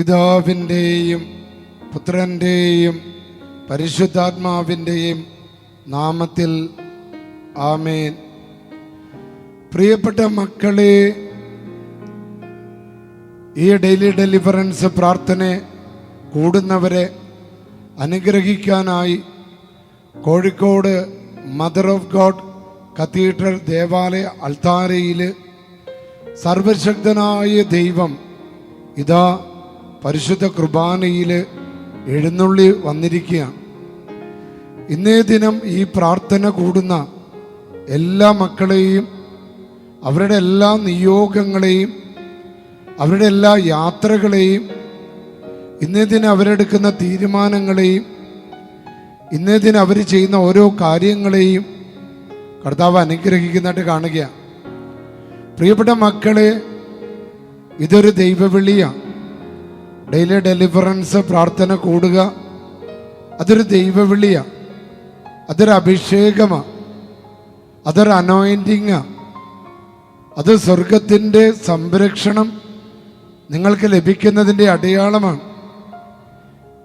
പിതാവിൻ്റെയും പുത്രൻ്റെയും പരിശുദ്ധാത്മാവിൻ്റെയും നാമത്തിൽ ആമേൻ. പ്രിയപ്പെട്ട മക്കളെ, ഈ ഡെയിലി ഡെലിവറൻസ് പ്രാർത്ഥന കൂടുന്നവരെ അനുഗ്രഹിക്കാനായി Kozhikode mother of God cathedral ദേവാലയ അൾത്താരയിൽ സർവശക്തനായ ദൈവം ഇതാ പരിശുദ്ധ കുർബാനയിൽ എഴുന്നള്ളി വന്നിരിക്കുകയാണ്. ഇന്നേ ദിനം ഈ പ്രാർത്ഥന കൂടുന്ന എല്ലാ മക്കളെയും, അവരുടെ എല്ലാ നിയോഗങ്ങളെയും, അവരുടെ എല്ലാ യാത്രകളെയും, ഇന്നേ ദിനം അവരെടുക്കുന്ന തീരുമാനങ്ങളെയും, ഇന്നേ ദിനം അവർ ചെയ്യുന്ന ഓരോ കാര്യങ്ങളെയും കർത്താവ് അനുഗ്രഹിക്കുന്നതായിട്ട് കാണുകയാണ്. പ്രിയപ്പെട്ട മക്കളെ, ഇതൊരു ദൈവവിളിയാണ്. ഡെയിലി ഡെലിവറൻസ് പ്രാർത്ഥന കൂടുക, അതൊരു ദൈവവിളിയാണ്, അതൊരു അഭിഷേകമാണ്, അതൊരു അനോയിൻറ്റിങ്ങാണ്. അത് സ്വർഗത്തിൻ്റെ സംരക്ഷണം നിങ്ങൾക്ക് ലഭിക്കുന്നതിൻ്റെ അടയാളമാണ്.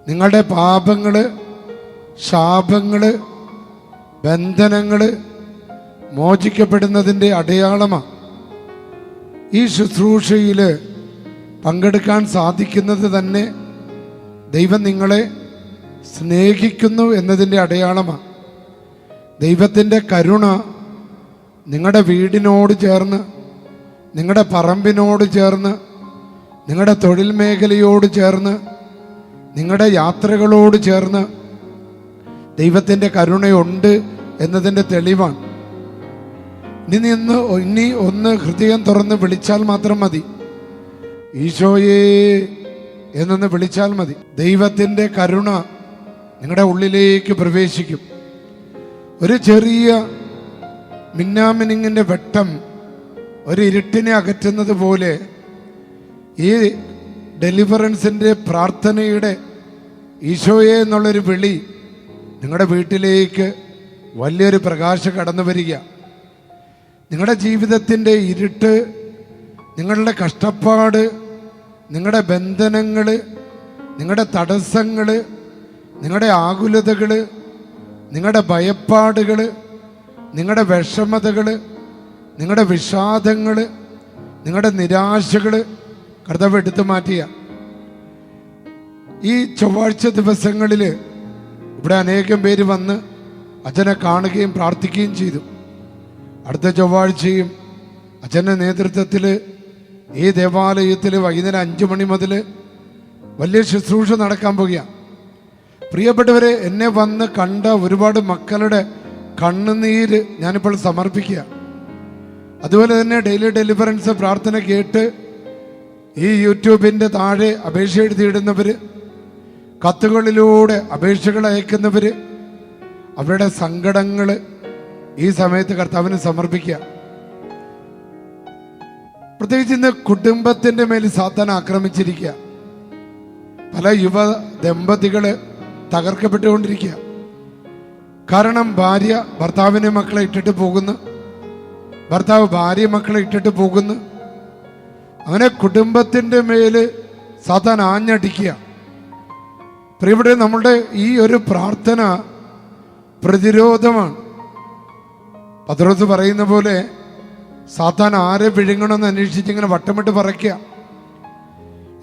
നിങ്ങളുടെ പാപങ്ങൾ, ശാപങ്ങൾ, ബന്ധനങ്ങൾ മോചിക്കപ്പെടുന്നതിൻ്റെ അടയാളമാണ്. ഈ ശുശ്രൂഷയിൽ പങ്കെടുക്കാൻ സാധിക്കുന്നത് തന്നെ ദൈവം നിങ്ങളെ സ്നേഹിക്കുന്നു എന്നതിൻ്റെ അടയാളമാണ്. ദൈവത്തിൻ്റെ കരുണ നിങ്ങളുടെ വീടിനോട് ചേർന്ന്, നിങ്ങളുടെ പറമ്പിനോട് ചേർന്ന്, നിങ്ങളുടെ തൊഴിൽ മേഖലയോട് ചേർന്ന്, നിങ്ങളുടെ യാത്രകളോട് ചേർന്ന് ദൈവത്തിൻ്റെ കരുണയുണ്ട് എന്നതിൻ്റെ തെളിവാണ്. ഇനി ഒന്ന് ഹൃദയം തുറന്ന് വിളിച്ചാൽ മാത്രം മതി. ഈശോയേ എന്നൊന്ന് വിളിച്ചാൽ മതി. ദൈവത്തിൻ്റെ കരുണ നിങ്ങളുടെ ഉള്ളിലേക്ക് പ്രവേശിക്കും. ഒരു ചെറിയ മിന്നാമിനിങ്ങിൻ്റെ വെട്ടം ഒരു ഇരുട്ടിനെ അകറ്റുന്നത് പോലെ ഈ ഡെലിവറൻസിൻ്റെ പ്രാർത്ഥനയുടെ ഈശോയെ എന്നുള്ളൊരു വിളി നിങ്ങളുടെ വീട്ടിലേക്ക് വലിയൊരു പ്രകാശം കടന്നു വരിക. നിങ്ങളുടെ ജീവിതത്തിൻ്റെ ഇരുട്ട്, നിങ്ങളുടെ കഷ്ടപ്പാട്, നിങ്ങളുടെ ബന്ധനങ്ങൾ, നിങ്ങളുടെ തടസ്സങ്ങൾ, നിങ്ങളുടെ ആകുലതകൾ, നിങ്ങളുടെ ഭയപ്പാടുകൾ, നിങ്ങളുടെ വിഷമതകൾ, നിങ്ങളുടെ വിഷാദങ്ങൾ, നിങ്ങളുടെ നിരാശകൾ കർത്താവ് എടുത്തു മാറ്റിയ ഈ ചൊവ്വാഴ്ച ദിവസങ്ങളിൽ ഇവിടെ അനേകം പേര് വന്ന് അച്ഛനെ കാണുകയും പ്രാർത്ഥിക്കുകയും ചെയ്തു. അടുത്ത ചൊവ്വാഴ്ചയും അച്ഛൻ്റെ നേതൃത്വത്തിൽ ഈ ദേവാലയത്തിൽ വൈകുന്നേരം 5 മണി മുതൽ വലിയ ശുശ്രൂഷ നടക്കാൻ പോകുകയാണ്. പ്രിയപ്പെട്ടവരെ, എന്നെ വന്ന് കണ്ട ഒരുപാട് മക്കളുടെ കണ്ണുനീര് ഞാനിപ്പോൾ സമർപ്പിക്കുക. അതുപോലെ തന്നെ ഡെയിലി ഡെലിവറൻസ് പ്രാർത്ഥന കേട്ട് ഈ യൂട്യൂബിൻ്റെ താഴെ അപേക്ഷ എഴുതിയിടുന്നവർ, കത്തുകളിലൂടെ അപേക്ഷകൾ അയക്കുന്നവർ, അവരുടെ സങ്കടങ്ങൾ ഈ സമയത്ത് കർത്താവിന് സമർപ്പിക്കുക. പ്രത്യേകിച്ച് ഇന്ന് കുടുംബത്തിൻ്റെ മേൽ സാത്താൻ ആക്രമിച്ചിരിക്കുക. പല യുവ ദമ്പതികൾ തകർക്കപ്പെട്ടുകൊണ്ടിരിക്കുക. കാരണം ഭാര്യ ഭർത്താവിനെ മക്കളെ ഇട്ടിട്ട് പോകുന്നു, ഭർത്താവ് ഭാര്യ മക്കളെ ഇട്ടിട്ട് പോകുന്നു. അങ്ങനെ കുടുംബത്തിൻ്റെ മേൽ സാത്താൻ ആഞ്ഞടിക്കുക. പ്രിയപ്പെട്ട, നമ്മളുടെ ഈ ഒരു പ്രാർത്ഥന പ്രതിരോധമാണ്. പത്രോസ് പറയുന്ന പോലെ സാത്താൻ ആരെ വിഴുങ്ങണമെന്ന് അന്വേഷിച്ച് ഇങ്ങനെ വട്ടമിട്ട് പറയ്ക്കുക.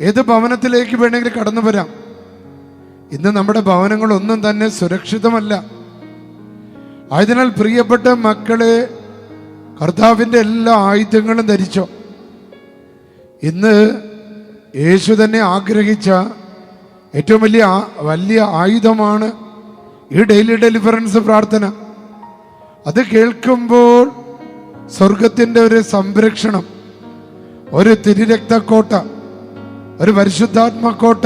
ഏത് ഭവനത്തിലേക്ക് വേണമെങ്കിലും കടന്നു വരാം. ഇന്ന് നമ്മുടെ ഭവനങ്ങളൊന്നും തന്നെ സുരക്ഷിതമല്ല. ആയതിനാൽ പ്രിയപ്പെട്ട മക്കളെ, കർത്താവിൻ്റെ എല്ലാ ആയുധങ്ങളും ധരിച്ചോ. ഇന്ന് യേശു തന്നെ ആഗ്രഹിച്ച ഏറ്റവും വലിയ ആയുധമാണ് ഈ ഡെയിലി ഡെലിവറൻസ് പ്രാർത്ഥന. അത് കേൾക്കുമ്പോൾ സ്വർഗത്തിൻ്റെ ഒരു സംരക്ഷണം, ഒരു തിരുരക്തക്കോട്ട, ഒരു പരിശുദ്ധാത്മക്കോട്ട,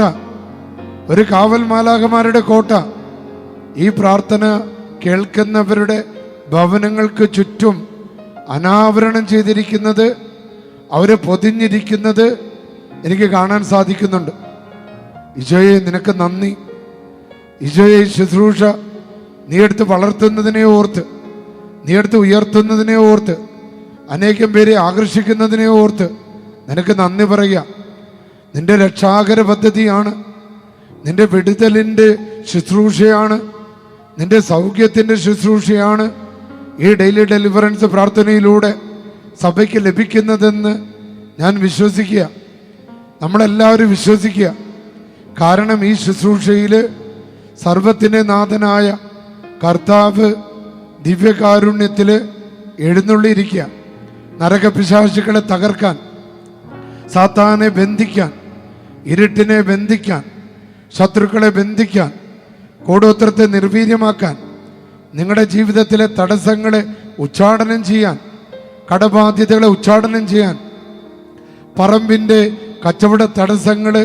ഒരു കാവൽ മാലാഖമാരുടെ കോട്ട ഈ പ്രാർത്ഥന കേൾക്കുന്നവരുടെ ഭവനങ്ങൾക്ക് ചുറ്റും അനാവരണം ചെയ്തിരിക്കുന്നത്, അവരെ പൊതിഞ്ഞിരിക്കുന്നത് എനിക്ക് കാണാൻ സാധിക്കുന്നുണ്ട്. ഈശോയെ നിനക്ക് നന്ദി. ഈശോയെ ശുശ്രൂഷ നീ എടുത്ത് വളർത്തുന്നതിനെ ഓർത്ത്, നീ എടുത്ത് ഉയർത്തുന്നതിനെ ഓർത്ത്, അനേകം പേരെ ആകർഷിക്കുന്നതിനെ ഓർത്ത് നിനക്ക് നന്ദി പറയുക. നിന്റെ രക്ഷാകര പദ്ധതിയാണ്, നിന്റെ വിടുതലിൻ്റെ ശുശ്രൂഷയാണ്, നിന്റെ സൗഖ്യത്തിൻ്റെ ശുശ്രൂഷയാണ് ഈ ഡെയിലി ഡെലിവറൻസ് പ്രാർത്ഥനയിലൂടെ സഭയ്ക്ക് ലഭിക്കുന്നതെന്ന് ഞാൻ വിശ്വസിക്കുക. നമ്മളെല്ലാവരും വിശ്വസിക്കുക. കാരണം ഈ ശുശ്രൂഷയിൽ സർവത്തിൻ്റെ നാഥനായ കർത്താവ് ദിവ്യകാരുണ്യത്തിൽ എഴുന്നള്ളിയിരിക്കുക. നരകപിശാചുക്കളെ തകർക്കാൻ, സാത്താനെ ബന്ധിക്കാൻ, ഇരുട്ടിനെ ബന്ധിക്കാൻ, ശത്രുക്കളെ ബന്ധിക്കാൻ, കൂടോത്രത്തെ നിർവീര്യമാക്കാൻ, നിങ്ങളുടെ ജീവിതത്തിലെ തടസ്സങ്ങളെ ഉച്ചാടനം ചെയ്യാൻ, കടബാധ്യതകളെ ഉച്ചാടനം ചെയ്യാൻ, പറമ്പിൻ്റെ കച്ചവട തടസ്സങ്ങൾ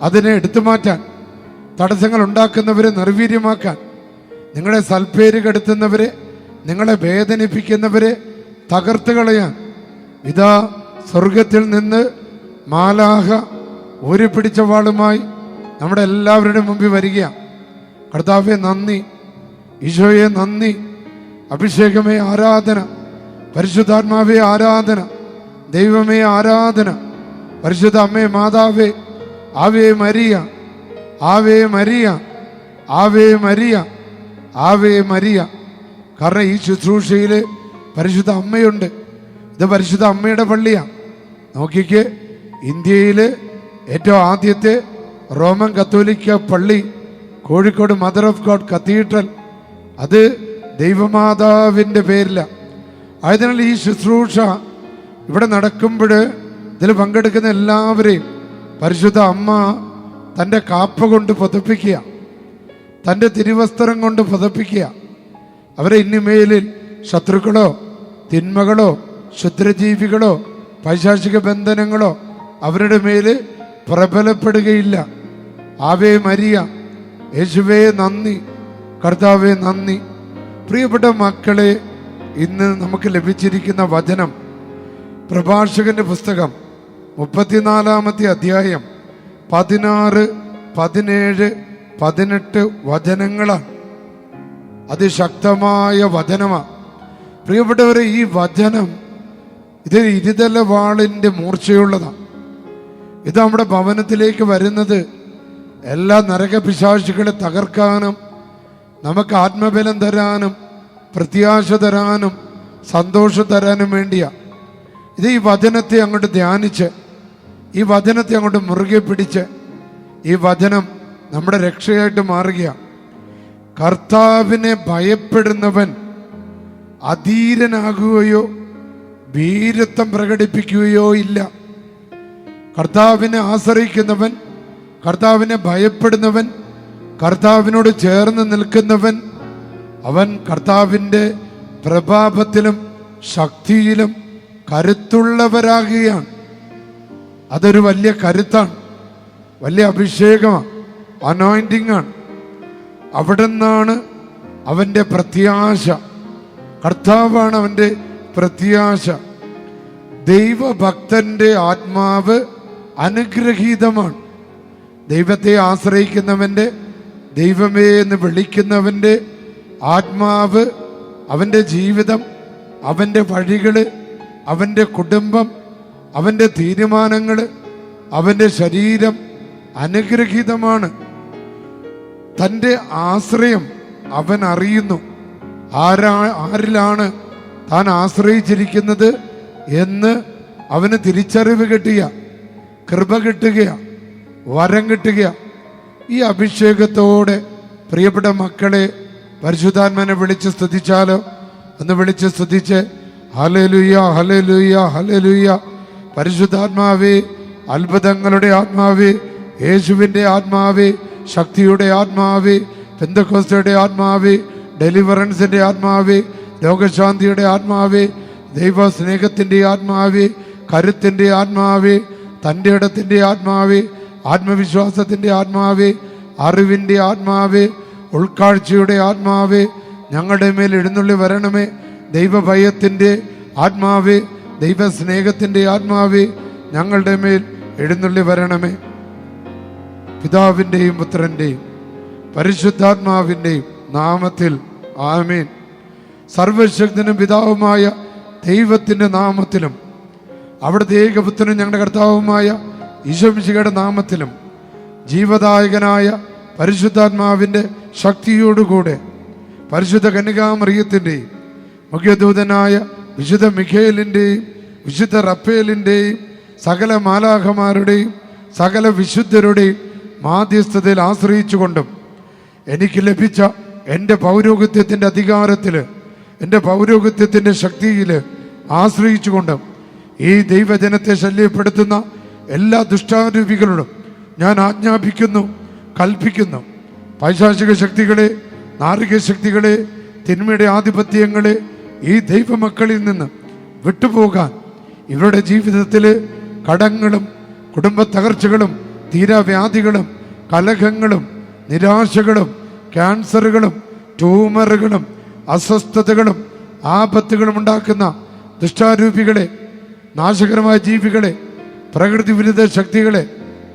അതിനെ എടുത്തു മാറ്റാൻ, തടസ്സങ്ങൾ ഉണ്ടാക്കുന്നവരെ നിർവീര്യമാക്കാൻ, നിങ്ങളെ സൽപ്പേര് കെടുത്തുന്നവരെ, നിങ്ങളെ വേദനിപ്പിക്കുന്നവരെ തകർത്ത് കളയാൻ ഇതാ സ്വർഗത്തിൽ നിന്ന് മാലാഹ ഒരു പിടിച്ച വാളുമായി നമ്മുടെ എല്ലാവരുടെയും മുമ്പിൽ വരികയാണ്. കർത്താവേ നന്ദി, ഈശോയെ നന്ദി, അഭിഷേകമേ ആരാധന, പരിശുദ്ധാത്മാവേ ആരാധന, ദൈവമേ ആരാധന, പരിശുദ്ധ അമ്മേ മാതാവേ, Ave Maria, Ave Maria, Ave Maria, Ave Maria. കാരണം ഈ ശുശ്രൂഷയിൽ പരിശുദ്ധ അമ്മയുണ്ട്. ഇത് പരിശുദ്ധ അമ്മയുടെ പള്ളിയാണ്. നോക്കിക്കേ, ഇന്ത്യയിൽ ഏറ്റവും ആദ്യത്തെ റോമൻ കത്തോലിക്ക പള്ളി Kozhikode mother of God cathedral, അത് ദൈവമാതാവിൻ്റെ പേരിലാണ്. ആയതിനാൽ ഈ ശുശ്രൂഷ ഇവിടെ നടക്കുമ്പോൾ ഇതിൽ പങ്കെടുക്കുന്ന എല്ലാവരെയും പരിശുദ്ധ അമ്മ തൻ്റെ കാപ്പ കൊണ്ട് പുതപ്പിക്കുക, തൻ്റെ തിരുവസ്ത്രം കൊണ്ട് പുതപ്പിക്കുക. അവരെ ഇനിമേലിൽ ശത്രുക്കളോ തിന്മകളോ ക്ഷുദ്രജീവികളോ പൈശാചിക ബന്ധനങ്ങളോ അവരുടെ മേല് പ്രബലപ്പെടുകയില്ല. ആവേ മരിയ, യേശുവേ നന്ദി, കർത്താവേ നന്ദി. പ്രിയപ്പെട്ട മക്കളെ, ഇന്ന് നമുക്ക് ലഭിച്ചിരിക്കുന്ന വചനം പ്രഭാഷകന്റെ പുസ്തകം 34-ാമത്തെ അധ്യായം 16, 17, 18 വചനങ്ങളാണ്. അതിശക്തമായ വചനമാണ്. പ്രിയപ്പെട്ടവരെ, ഈ വചനം ഇത് ഇരുതല വാളിൻ്റെ മൂർച്ചയുള്ളതാണ്. ഇത് നമ്മുടെ ഭവനത്തിലേക്ക് വരുന്നത് എല്ലാ നരകപിശാചുക്കളെ തകർക്കാനും നമുക്ക് ആത്മബലം തരാനും പ്രത്യാശ തരാനും സന്തോഷം തരാനും വേണ്ടിയാ. ഇത് ഈ വചനത്തെ അങ്ങോട്ട് ധ്യാനിച്ച്, ഈ വചനത്തെ അങ്ങോട്ട് മുറുകെ പിടിച്ച്, ഈ വചനം നമ്മുടെ രക്ഷയായിട്ട് മാറുകയാണ്. കർത്താവിനെ ഭയപ്പെടുന്നവൻ അധീരനാകുകയോ വീരത്വം പ്രകടിപ്പിക്കുകയോ ഇല്ല. കർത്താവിനെ ആശ്രയിക്കുന്നവൻ, കർത്താവിനെ ഭയപ്പെടുന്നവൻ, കർത്താവിനോട് ചേർന്ന് നിൽക്കുന്നവൻ, അവൻ കർത്താവിൻ്റെ പ്രഭാവത്തിലും ശക്തിയിലും കരുത്തുള്ളവരാകുകയാണ്. അതൊരു വലിയ കരുത്താണ്, വലിയ അഭിഷേകമാണ്, അനോയിന്റിംഗ് ആണ്. അവിടെ നിന്നാണ് അവൻ്റെ പ്രത്യാശ. കർത്താവാണ് അവൻ്റെ പ്രത്യാശ. ദൈവഭക്തന്റെ ആത്മാവ് അനുഗ്രഹീതമാണ്. ദൈവത്തെ ആശ്രയിക്കുന്നവൻ്റെ, ദൈവമേ എന്ന് വിളിക്കുന്നവൻ്റെ ആത്മാവ്, അവൻ്റെ ജീവിതം, അവൻ്റെ വഴികൾ, അവൻ്റെ കുടുംബം, അവൻ്റെ തീരുമാനങ്ങൾ, അവൻ്റെ ശരീരം അനുഗ്രഹീതമാണ്. തൻ്റെ ആശ്രയം അവൻ അറിയുന്നു. ആരിലാണ് താൻ ആശ്രയിച്ചിരിക്കുന്നത് എന്ന് അവന് തിരിച്ചറിവ് കിട്ടുക, കൃപ കിട്ടുക, വരം കിട്ടുക. ഈ അഭിഷേകത്തോടെ പ്രിയപ്പെട്ട മക്കളെ, പരിശുദ്ധാത്മാനെ വിളിച്ച് സ്തുതിച്ചാലോ? ഒന്ന് വിളിച്ച് സ്തുതിച്ച് ഹല്ലേലൂയ, ഹല്ലേലൂയ, ഹല്ലേലൂയ. പരിശുദ്ധാത്മാവേ, അത്ഭുതങ്ങളുടെ ആത്മാവേ, യേശുവിൻ്റെ ആത്മാവേ, ശക്തിയുടെ ആത്മാവേ, പെന്തക്കോസ്തയുടെ ആത്മാവേ, ഡെലിവറൻസിൻ്റെ ആത്മാവേ, രോഗശാന്തിയുടെ ആത്മാവേ, ദൈവ സ്നേഹത്തിൻ്റെ ആത്മാവേ, കരുത്തിൻ്റെ ആത്മാവേ, തൻ്റെ ഇടത്തിൻ്റെ ആത്മാവേ, ആത്മവിശ്വാസത്തിൻ്റെ ആത്മാവേ, അറിവിൻ്റെ ആത്മാവേ, ഉൾക്കാഴ്ചയുടെ ആത്മാവേ, ഞങ്ങളുടെ മേൽ എഴുന്നള്ളി വരണമേ. ദൈവഭയത്തിൻ്റെ ആത്മാവേ, ദൈവസ്നേഹത്തിൻ്റെ ആത്മാവേ, ഞങ്ങളുടെ മേൽ എഴുന്നള്ളി വരണമേ. പിതാവിൻ്റെയും പുത്രൻ്റെയും പരിശുദ്ധാത്മാവിൻ്റെയും നാമത്തിൽ ആമേൻ. സർവശക്തനും പിതാവുമായ ദൈവത്തിൻ്റെ നാമത്തിലും അവിടുത്തെ ഏകപുത്രനും ഞങ്ങളുടെ കർത്താവുമായ ഈശോമിശിഹായുടെ നാമത്തിലും ജീവദായകനായ പരിശുദ്ധാത്മാവിൻ്റെ ശക്തിയോടുകൂടെ പരിശുദ്ധ കന്യകാമറിയത്തിൻ്റെയും മുഖ്യദൂതനായ വിശുദ്ധ മിഖേലിൻ്റെയും വിശുദ്ധ റഫേലിൻ്റെയും സകല മാലാഖമാരുടെയും സകല വിശുദ്ധരുടെയും മാധ്യസ്ഥതയിൽ ആശ്രയിച്ചുകൊണ്ടും എനിക്ക് ലഭിച്ച എൻ്റെ പൗരോഹിത്യത്തിൻ്റെ അധികാരത്തിൽ, എൻ്റെ പൗരോഹിത്യത്തിൻ്റെ ശക്തിയിൽ ആശ്രയിച്ചുകൊണ്ടും ഈ ദൈവജനത്തെ ശല്യപ്പെടുത്തുന്ന എല്ലാ ദുഷ്ടാരൂപികളോടും ഞാൻ ആജ്ഞാപിക്കുന്നു, കൽപ്പിക്കുന്നു. പൈശാചിക ശക്തികളെ, നാരിക ശക്തികളെ, തിന്മയുടെ ആധിപത്യങ്ങളെ ഈ ദൈവമക്കളിൽ നിന്ന് വിട്ടുപോകാൻ, ഇവരുടെ ജീവിതത്തിൽ കടങ്ങളും കുടുംബ തകർച്ചകളും തീരാവ്യാധികളും കലഹങ്ങളും നിരാശകളും ക്യാൻസറുകളും ട്യൂമറുകളും അസ്വസ്ഥതകളും ആപത്തുകളും ഉണ്ടാക്കുന്ന ദുഷ്ടാരൂപികളെ, നാശകരമായ ജീവികളെ, പ്രകൃതി വിരുദ്ധ ശക്തികളെ,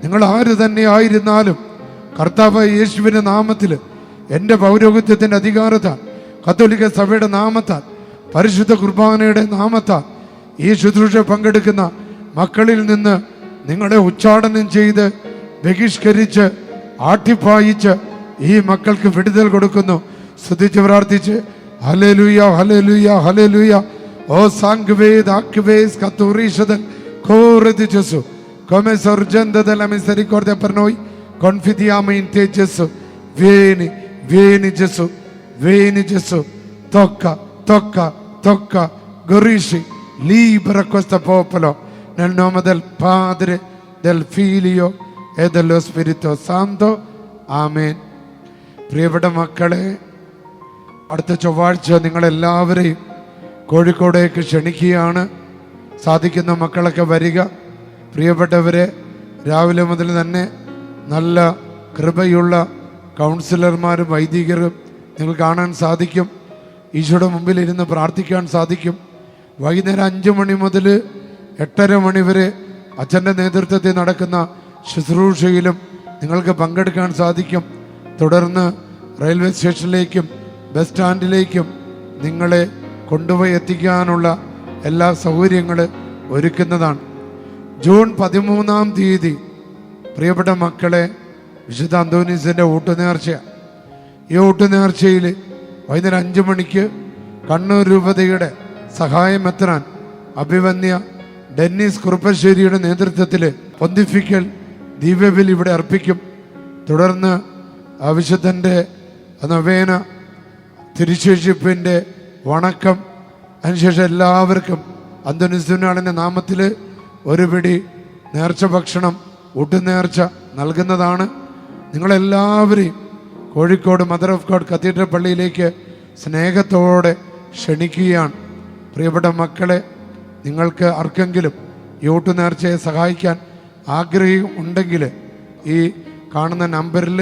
നിങ്ങൾ ആര് തന്നെ ആയിരുന്നാലും കർത്താവായ യേശുവിൻ്റെ നാമത്തിൽ, എൻ്റെ പൗരോഹിത്യത്തിൻ്റെ അധികാരത്താൽ, കത്തോലിക്ക സഭയുടെ നാമത്താൽ, പരിശുദ്ധ കുർബാനയുടെ നാമത്താൽ ഈ ശുശ്രൂഷ പങ്കെടുക്കുന്ന മക്കളിൽ നിന്ന് നിങ്ങളെ ഉച്ചാടനം ചെയ്ത് ബഹിഷ്കരിച്ച് ആട്ടിപ്പായിച്ച് ഈ മക്കൾക്ക് വിടുതൽ കൊടുക്കുന്നു. സ്തുതിച്ച് പ്രാർത്ഥിച്ച് hallelujah hallelujah hallelujah. Oh സാങ്ക്വേദ് ആക്വേസ് കത്തോറീശദൻ കോറദിജസു come sorgendo della misericordia per noi, confidiamo in te Gesù. Vieni, vieni Gesù, vieni Gesù. Tocca, tocca, tocca, guarisci, libera questo popolo nel nome del Padre, del Figlio e dello Spirito Santo. Amen. പ്രിയപ്പെട്ട മക്കളെ, അടുത്ത ചൊവ്വാഴ്ച നിങ്ങളെല്ലാവരെയും കോഴിക്കോടേക്ക് ക്ഷണിക്കുകയാണ്. സാധിക്കുന്ന മക്കളൊക്കെ വരിക. പ്രിയപ്പെട്ടവരെ, രാവിലെ മുതൽ തന്നെ നല്ല കൃപയുള്ള കൗൺസിലർമാരും വൈദികരും നിങ്ങൾ കാണാൻ സാധിക്കും. ഈശോയുടെ മുമ്പിൽ ഇരുന്ന് പ്രാർത്ഥിക്കാൻ സാധിക്കും. വൈകുന്നേരം 5 മണി മുതൽ 8:30 മണി വരെ അച്ഛൻ്റെ നേതൃത്വത്തിൽ നടക്കുന്ന ശുശ്രൂഷയിലും നിങ്ങൾക്ക് പങ്കെടുക്കാൻ സാധിക്കും. തുടർന്ന് റെയിൽവേ സ്റ്റേഷനിലേക്കും ബസ് സ്റ്റാൻഡിലേക്കും നിങ്ങളെ കൊണ്ടുപോയി എത്തിക്കാനുള്ള എല്ലാ സൗകര്യങ്ങളും ഒരുക്കുന്നതാണ്. ജൂൺ 13-ാം തീയതി പ്രിയപ്പെട്ട മക്കളെ, വിശുദ്ധ അന്തോനീസിൻ്റെ ഊട്ടുനേർച്ച. ഈ ഊട്ടുനേർച്ചയിൽ വൈകുന്നേരം 5 മണിക്ക് കണ്ണൂർ രൂപതയുടെ സഹായമെത്രാൻ അഭിവന്യ ഡെന്നിസ് കുറുപ്പശ്ശേരിയുടെ നേതൃത്വത്തിൽ പൊന്തിഫിക്കൽ ദിവ്യബലി ഇവിടെ അർപ്പിക്കും. തുടർന്ന് വിശുദ്ധൻ്റെ നവേന തിരുശേഷിപ്പിൻ്റെ വണക്കം. അതിനുശേഷം എല്ലാവർക്കും അന്തോനീസിൻ്റെ നാമത്തിൽ ഒരു പിടി നേർച്ച ഭക്ഷണം, ഊട്ടുനേർച്ച നൽകുന്നതാണ്. നിങ്ങളെല്ലാവരെയും Kozhikode mother of God cathedral പള്ളിയിലേക്ക് സ്നേഹത്തോടെ ക്ഷണിക്കുകയാണ്. പ്രിയപ്പെട്ട മക്കളെ, നിങ്ങൾക്ക് ആർക്കെങ്കിലും ഈ ഊട്ടുനേർച്ചയെ സഹായിക്കാൻ ആഗ്രഹം ഉണ്ടെങ്കിൽ ഈ കാണുന്ന നമ്പറിൽ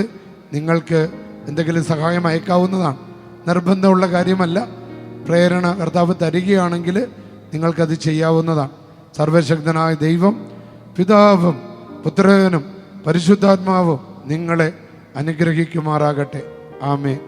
നിങ്ങൾക്ക് എന്തെങ്കിലും സഹായം അയക്കാവുന്നതാണ്. നിർബന്ധമുള്ള കാര്യമല്ല. പ്രേരണ കർത്താവ് തരികയാണെങ്കിൽ നിങ്ങൾക്കത് ചെയ്യാവുന്നതാണ്. സർവശക്തനായ ദൈവം പിതാവും പുത്രനും പരിശുദ്ധാത്മാവും നിങ്ങളെ അനുഗ്രഹിക്കുമാറാകട്ടെ. ആമേൻ.